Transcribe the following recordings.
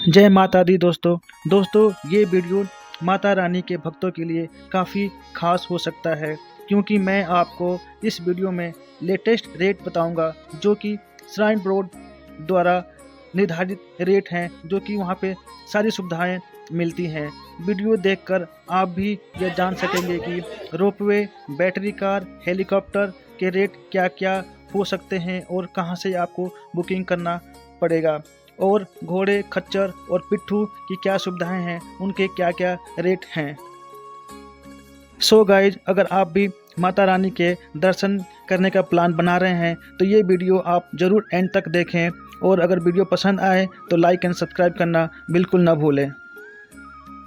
जय माता दी दोस्तों ये वीडियो माता रानी के भक्तों के लिए काफ़ी खास हो सकता है, क्योंकि मैं आपको इस वीडियो में लेटेस्ट रेट बताऊंगा जो कि श्राइन बोर्ड द्वारा निर्धारित रेट हैं, जो कि वहां पे सारी सुविधाएं मिलती हैं। वीडियो देखकर आप भी यह जान सकेंगे कि रोपवे, बैटरी कार, हेलीकॉप्टर के रेट क्या क्या हो सकते हैं और कहां से आपको बुकिंग करना पड़ेगा, और घोड़े, खच्चर और पिट्ठू की क्या सुविधाएं हैं, उनके क्या क्या रेट हैं। सो गाइज, अगर आप भी माता रानी के दर्शन करने का प्लान बना रहे हैं तो ये वीडियो आप ज़रूर एंड तक देखें, और अगर वीडियो पसंद आए तो लाइक एंड सब्सक्राइब करना बिल्कुल ना भूलें।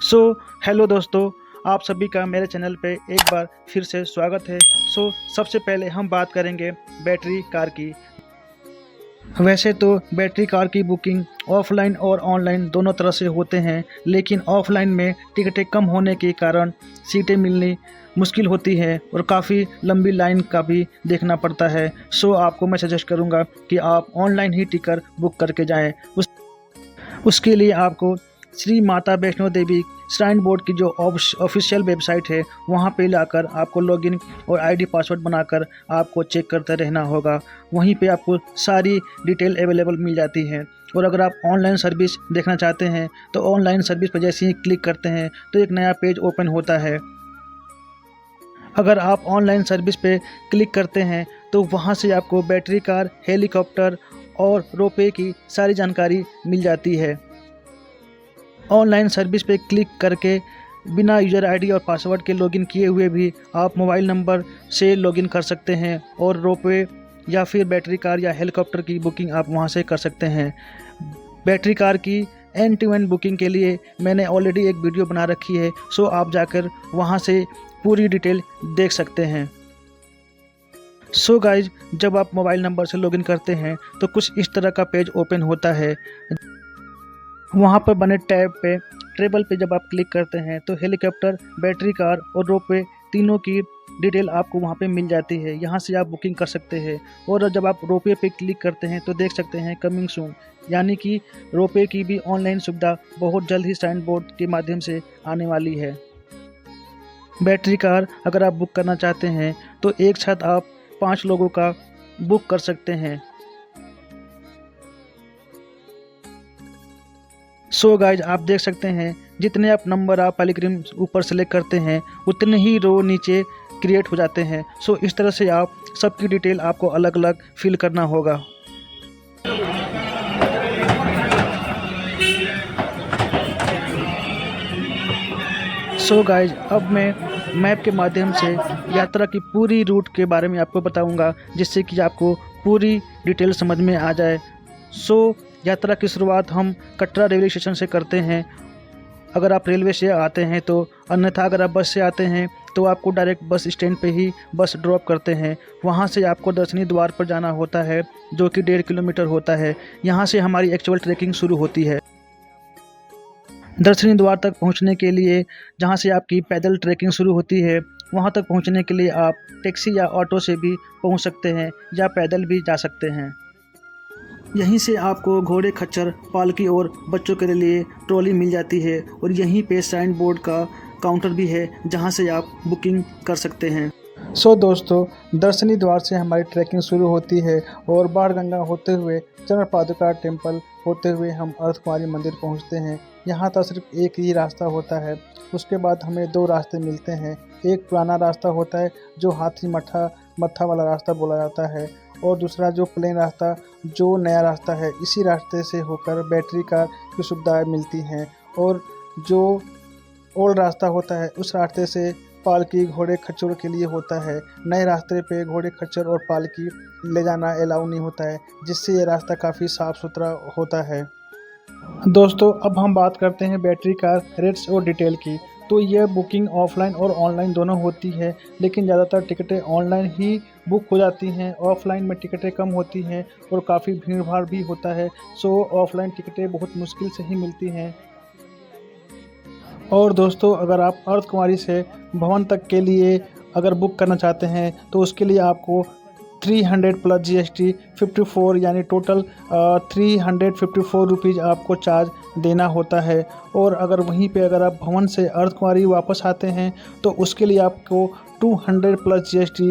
सो हेलो दोस्तों, आप सभी का मेरे चैनल पे एक बार फिर से स्वागत है। सबसे पहले हम बात करेंगे बैटरी कार की। वैसे तो बैटरी कार की बुकिंग ऑफलाइन और ऑनलाइन दोनों तरह से होते हैं, लेकिन ऑफलाइन में टिकटें कम होने के कारण सीटें मिलनी मुश्किल होती है और काफ़ी लंबी लाइन का भी देखना पड़ता है। आपको मैं सजेस्ट करूंगा कि आप ऑनलाइन ही टिकट बुक करके जाएं। उसके लिए आपको श्री माता वैष्णो देवी श्राइन बोर्ड की जो ऑफिशियल वेबसाइट है वहां पे लाकर आपको लॉगिन और आईडी पासवर्ड बनाकर आपको चेक करते रहना होगा। वहीं पे आपको सारी डिटेल अवेलेबल मिल जाती है। और अगर आप ऑनलाइन सर्विस देखना चाहते हैं तो ऑनलाइन सर्विस पर जैसे ही क्लिक करते हैं तो एक नया पेज ओपन होता है। अगर आप ऑनलाइन सर्विस पे क्लिक करते हैं तो वहाँ से आपको बैटरी कार, हेलीकॉप्टर और रोपवे की सारी जानकारी मिल जाती है। ऑनलाइन सर्विस पे क्लिक करके बिना यूज़र आईडी और पासवर्ड के लॉगिन किए हुए भी आप मोबाइल नंबर से लॉगिन कर सकते हैं, और रोपवे या फिर बैटरी कार या हेलीकॉप्टर की बुकिंग आप वहां से कर सकते हैं। बैटरी कार की एंड टू एंड बुकिंग के लिए मैंने ऑलरेडी एक वीडियो बना रखी है, आप जाकर वहां से पूरी डिटेल देख सकते हैं। गाइज, जब आप मोबाइल नंबर से लॉगिन करते हैं तो कुछ इस तरह का पेज ओपन होता है। वहाँ पर बने टैब पे ट्रेवल पे जब आप क्लिक करते हैं तो हेलीकॉप्टर, बैटरी कार और रोपवे तीनों की डिटेल आपको वहाँ पे मिल जाती है। यहाँ से आप बुकिंग कर सकते हैं। और जब आप रोपवे पे क्लिक करते हैं तो देख सकते हैं कमिंग सून, यानी कि रोपवे की भी ऑनलाइन सुविधा बहुत जल्द ही श्राइन बोर्ड के माध्यम से आने वाली है। बैटरी कार अगर आप बुक करना चाहते हैं तो एक साथ आप 5 लोगों का बुक कर सकते हैं। गाइज, आप देख सकते हैं जितने आप नंबर आप पिलग्रिम ऊपर सेलेक्ट करते हैं उतने ही रो नीचे क्रिएट हो जाते हैं। इस तरह से आप सबकी डिटेल आपको अलग अलग फिल करना होगा। गाइज, अब मैं मैप के माध्यम से यात्रा की पूरी रूट के बारे में आपको बताऊंगा, जिससे कि आपको पूरी डिटेल समझ में आ जाए। यात्रा की शुरुआत हम कटरा रेलवे स्टेशन से करते हैं, अगर आप रेलवे से आते हैं तो। अन्यथा अगर आप बस से आते हैं तो आपको डायरेक्ट बस स्टैंड पे ही बस ड्रॉप करते हैं। वहाँ से आपको दर्शनी द्वार पर जाना होता है, जो कि 1.5 किलोमीटर होता है। यहाँ से हमारी एक्चुअल ट्रैकिंग शुरू होती है। दर्शनी द्वार तक पहुँचने के लिए, जहाँ से आपकी पैदल ट्रैकिंग शुरू होती है, वहाँ तक पहुँचने के लिए आप टैक्सी या ऑटो से भी पहुँच सकते हैं या पैदल भी जा सकते हैं। यहीं से आपको घोड़े, खच्चर, पालकी और बच्चों के लिए ट्रॉली मिल जाती है, और यहीं पे श्राइन बोर्ड का काउंटर भी है जहां से आप बुकिंग कर सकते हैं। दोस्तों, दर्शनी द्वार से हमारी ट्रैकिंग शुरू होती है और बाणगंगा होते हुए चरण पादुका टेम्पल होते हुए हम अर्धकुमारी मंदिर पहुंचते हैं। यहाँ तक सिर्फ एक ही रास्ता होता है। उसके बाद हमें 2 रास्ते मिलते हैं। एक पुराना रास्ता होता है जो हाथी मत्था वाला रास्ता बोला जाता है, और दूसरा जो प्लेन रास्ता, जो नया रास्ता है, इसी रास्ते से होकर बैटरी कार की सुविधाएं मिलती हैं। और जो ओल्ड रास्ता होता है उस रास्ते से पालकी, घोड़े, खच्चर के लिए होता है। नए रास्ते पे घोड़े, खच्चर और पालकी ले जाना अलाउ नहीं होता है, जिससे ये रास्ता काफ़ी साफ़ सुथरा होता है। दोस्तों, अब हम बात करते हैं बैटरी कार रेट्स और डिटेल की। तो यह बुकिंग ऑफलाइन और ऑनलाइन दोनों होती है, लेकिन ज़्यादातर टिकटें ऑनलाइन ही बुक हो जाती हैं। ऑफलाइन में टिकटें कम होती हैं और काफ़ी भीड़ भाड़ भी होता है। ऑफलाइन टिकटें बहुत मुश्किल से ही मिलती हैं। और दोस्तों, अगर आप अर्धकुमारी से भवन तक के लिए अगर बुक करना चाहते हैं तो उसके लिए आपको 300 प्लस GST 54 यानी टोटल 354 रुपीज़ आपको चार्ज देना होता है। और अगर वहीं पे अगर आप भवन से अर्धकुंवारी वापस आते हैं तो उसके लिए आपको 200 प्लस GST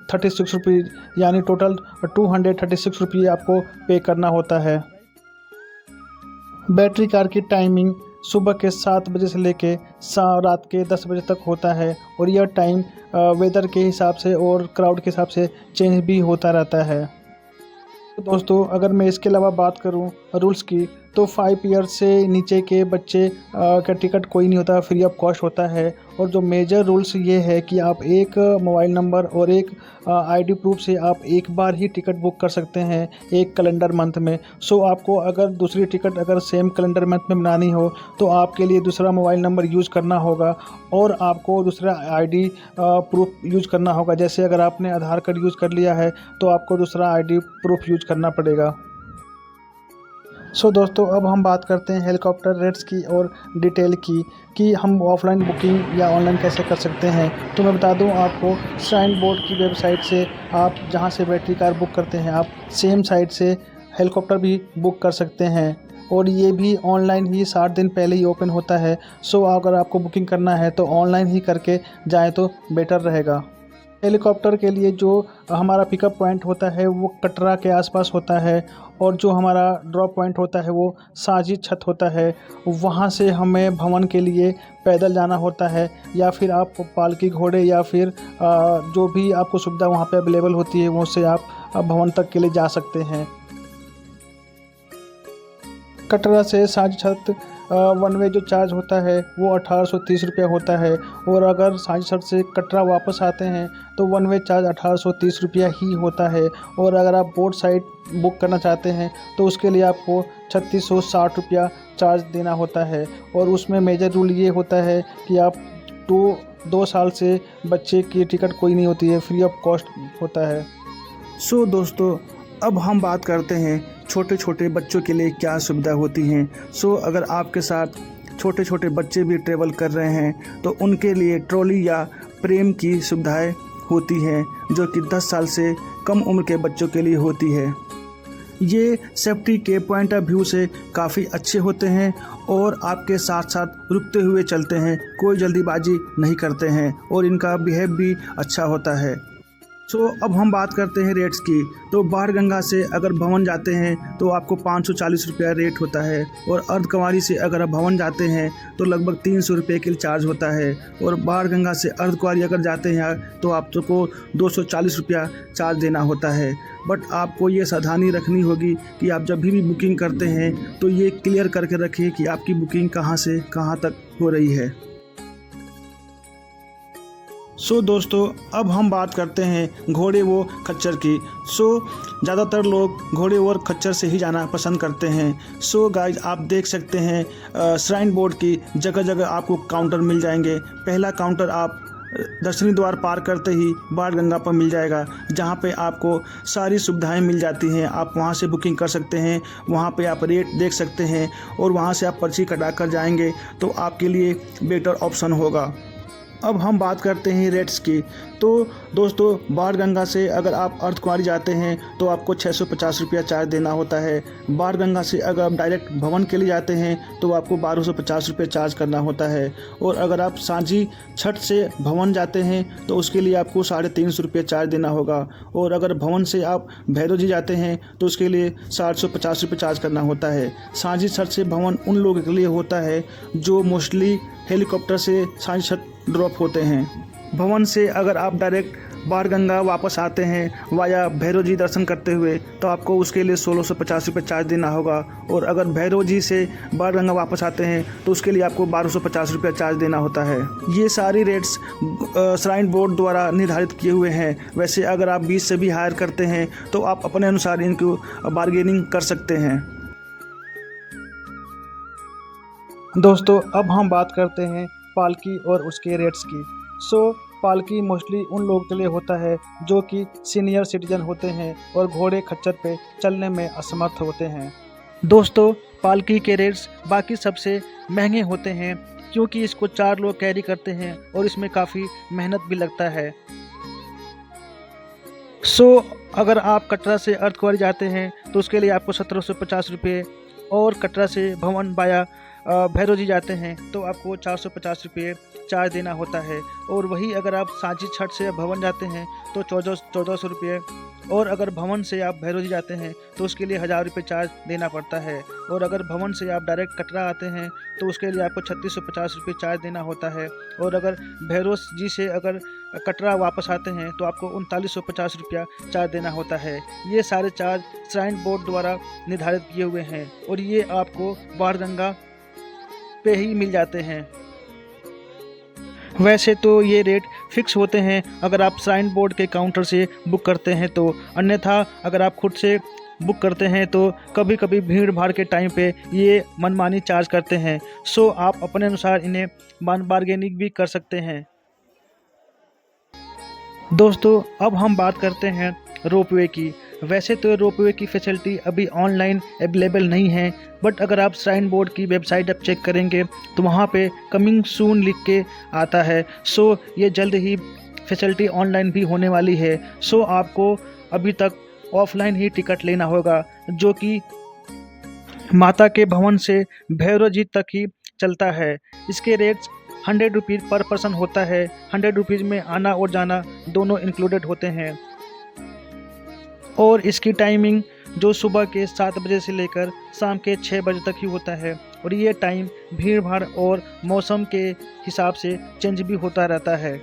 36 रुपीज़ यानी टोटल 236 रुपये आपको पे करना होता है। बैटरी कार की टाइमिंग सुबह के 7 बजे से लेके रात के 10 बजे तक होता है और यह टाइम वेदर के हिसाब से और क्राउड के हिसाब से चेंज भी होता रहता है। तो दोस्तों अगर मैं इसके अलावा बात करूं रूल्स की तो 5 ईयर से नीचे के बच्चे का टिकट कोई नहीं होता, फ्री ऑफ कॉस्ट होता है। और जो मेजर रूल्स ये है कि आप एक मोबाइल नंबर और एक आईडी प्रूफ से आप एक बार ही टिकट बुक कर सकते हैं एक कैलेंडर मंथ में। सो आपको अगर दूसरी टिकट अगर सेम कैलेंडर मंथ में बनानी हो तो आपके लिए दूसरा मोबाइल नंबर यूज़ करना होगा और आपको दूसरा आईडी प्रूफ यूज़ करना होगा। जैसे अगर आपने आधार कार्ड यूज़ कर लिया है तो आपको दूसरा आईडी प्रूफ यूज़ करना पड़ेगा। सो दोस्तों अब हम बात करते हैं हेलीकॉप्टर रेट्स की और डिटेल की कि हम ऑफ़लाइन बुकिंग या ऑनलाइन कैसे कर सकते हैं। तो मैं बता दूं आपको, श्राइन बोर्ड की वेबसाइट से आप जहां से बैटरी कार बुक करते हैं आप सेम साइट से हेलीकॉप्टर भी बुक कर सकते हैं और ये भी ऑनलाइन ही 60 दिन पहले ही ओपन होता है। सो अगर आपको बुकिंग करना है तो ऑनलाइन ही करके जाएँ तो बेटर रहेगा। हेलीकॉप्टर के लिए जो हमारा पिकअप पॉइंट होता है वो कटरा के आसपास होता है और जो हमारा ड्रॉप पॉइंट होता है वो साजी छत होता है। वहाँ से हमें भवन के लिए पैदल जाना होता है या फिर आप पालकी घोड़े या फिर जो भी आपको सुविधा वहाँ पे अवेलेबल होती है वो से आप भवन तक के लिए जा सकते हैं। कटरा से साजी छत वन वे जो चार्ज होता है वो 1830 रुपया होता है और अगर साजी छत से कटरा वापस आते हैं तो वन वे चार्ज 1830 रुपया ही होता है। और अगर आप बोट साइड बुक करना चाहते हैं तो उसके लिए आपको 3660 रुपया चार्ज देना होता है। और उसमें मेजर रूल ये होता है कि आप 2 साल से बच्चे की टिकट कोई नहीं होती है, फ्री ऑफ कॉस्ट होता है। सो दोस्तों अब हम बात करते हैं छोटे छोटे बच्चों के लिए क्या सुविधा होती हैं। सो अगर आपके साथ छोटे छोटे बच्चे भी ट्रेवल कर रहे हैं तो उनके लिए ट्रॉली या प्रेम की सुविधाएं होती हैं जो कि 10 साल से कम उम्र के बच्चों के लिए होती है। ये सेफ्टी के पॉइंट ऑफ व्यू से काफ़ी अच्छे होते हैं और आपके साथ साथ रुकते हुए चलते हैं, कोई जल्दीबाजी नहीं करते हैं और इनका बिहेव भी अच्छा होता है। सो अब हम बात करते हैं रेट्स की। तो बाणगंगा से अगर भवन जाते हैं तो आपको 540 रुपया रेट होता है और अर्धकुंवारी से अगर आप भवन जाते हैं तो लगभग 300 रुपये के लिए चार्ज होता है। और बाणगंगा से अर्धकुंवारी अगर जाते हैं तो आपको 240 रुपया चार्ज देना होता है। बट आपको ये सावधानी रखनी होगी कि आप जब भी बुकिंग करते हैं तो ये क्लियर करके रखें कि आपकी बुकिंग कहाँ से कहाँ तक हो रही है। सो दोस्तों अब हम बात करते हैं घोड़े व खच्चर की। सो ज़्यादातर लोग घोड़े और खच्चर से ही जाना पसंद करते हैं। सो गाइज आप देख सकते हैं श्राइन बोर्ड की जगह जगह आपको काउंटर मिल जाएंगे। पहला काउंटर आप दर्शनी द्वार पार करते ही बाणगंगा पर मिल जाएगा जहाँ पे आपको सारी सुविधाएं मिल जाती हैं। आप वहाँ से बुकिंग कर सकते हैं, वहाँ पे आप रेट देख सकते हैं और वहाँ से आप पर्ची कटा कर जाएंगे तो आपके लिए बेटर ऑप्शन होगा। अब हम बात करते हैं रेट्स की। तो दोस्तों बाणगंगा से अगर आप अर्धकुंवारी जाते हैं तो आपको 650 रुपया चार्ज देना होता है। बाणगंगा से अगर आप डायरेक्ट भवन के लिए जाते हैं तो आपको 1250 रुपये चार्ज करना होता है। और अगर आप साझी छठ से भवन जाते हैं तो उसके लिए आपको 350 रुपये चार्ज देना होगा। और अगर भवन से आप भैरव जी जाते हैं तो उसके लिए 750 रुपये चार्ज करना होता है। साझी छठ से भवन उन लोगों के लिए होता है जो मोस्टली हेलीकॉप्टर से साझी छठ ड्रॉप होते हैं। भवन से अगर आप डायरेक्ट बाणगंगा वापस आते हैं वाया भैरव जी दर्शन करते हुए तो आपको उसके लिए 1650 रुपये चार्ज देना होगा। और अगर भैरव जी से बाणगंगा वापस आते हैं तो उसके लिए आपको 1250 रुपये चार्ज देना होता है। ये सारी रेट्स श्राइन बोर्ड द्वारा निर्धारित किए हुए हैं। वैसे अगर आप बीच से भी हायर करते हैं तो आप अपने अनुसार इनको बार्गेनिंग कर सकते हैं। दोस्तों अब हम बात करते हैं पालकी और उसके रेट्स की। सो पालकी मोस्टली उन लोगों के लिए होता है जो कि सीनियर सिटीजन होते हैं और घोड़े खच्चर पे चलने में असमर्थ होते हैं। दोस्तों पालकी के रेट्स बाकी सबसे महंगे होते हैं क्योंकि इसको 4 लोग कैरी करते हैं और इसमें काफ़ी मेहनत भी लगता है। अगर आप कटरा से अर्धकुंवारी जाते हैं तो उसके लिए आपको 1750 रुपये, और कटरा से भवन वाया भैरव जी जाते हैं तो आपको 450 रुपये चार्ज देना होता है। और वही अगर आप सांची छठ से भवन जाते हैं तो 1400 रुपये, और अगर भवन से आप भैरव जी जाते हैं तो उसके लिए 1000 रुपये चार्ज देना पड़ता है। और अगर भवन से आप डायरेक्ट कटरा आते हैं तो उसके लिए आपको 3650 रुपये चार्ज देना होता है। और अगर भैरव जी से अगर कटरा वापस आते हैं तो आपको 3950 रुपया चार्ज देना होता है। ये सारे चार्ज श्राइन बोर्ड द्वारा निर्धारित किए हुए हैं और ये आपको बाणगंगा पे ही मिल जाते हैं। वैसे तो ये रेट फिक्स होते हैं अगर आप श्राइन बोर्ड के काउंटर से बुक करते हैं तो, अन्यथा अगर आप खुद से बुक करते हैं तो कभी कभी भीड़ भाड़ के टाइम पे ये मनमानी चार्ज करते हैं। आप अपने अनुसार इन्हें बार्गेनिंग भी कर सकते हैं। दोस्तों अब हम बात करते हैं रोपवे की। वैसे तो रोपवे की फैसिलिटी अभी ऑनलाइन अवेलेबल नहीं है, बट अगर आप श्राइन बोर्ड की वेबसाइट आप चेक करेंगे तो वहाँ पे कमिंग सून लिख के आता है। ये जल्द ही फैसिलिटी ऑनलाइन भी होने वाली है। आपको अभी तक ऑफलाइन ही टिकट लेना होगा, जो कि माता के भवन से भैरव जी तक ही चलता है। इसके रेट्स 100 रुपीज़ पर पर्सन होता है। 100 रुपीज़ में आना और जाना दोनों इंक्लूडेड होते हैं। और इसकी टाइमिंग जो सुबह के 7 बजे से लेकर शाम के 6 बजे तक ही होता है। और ये टाइम भीड़ भाड़ और मौसम के हिसाब से चेंज भी होता रहता है।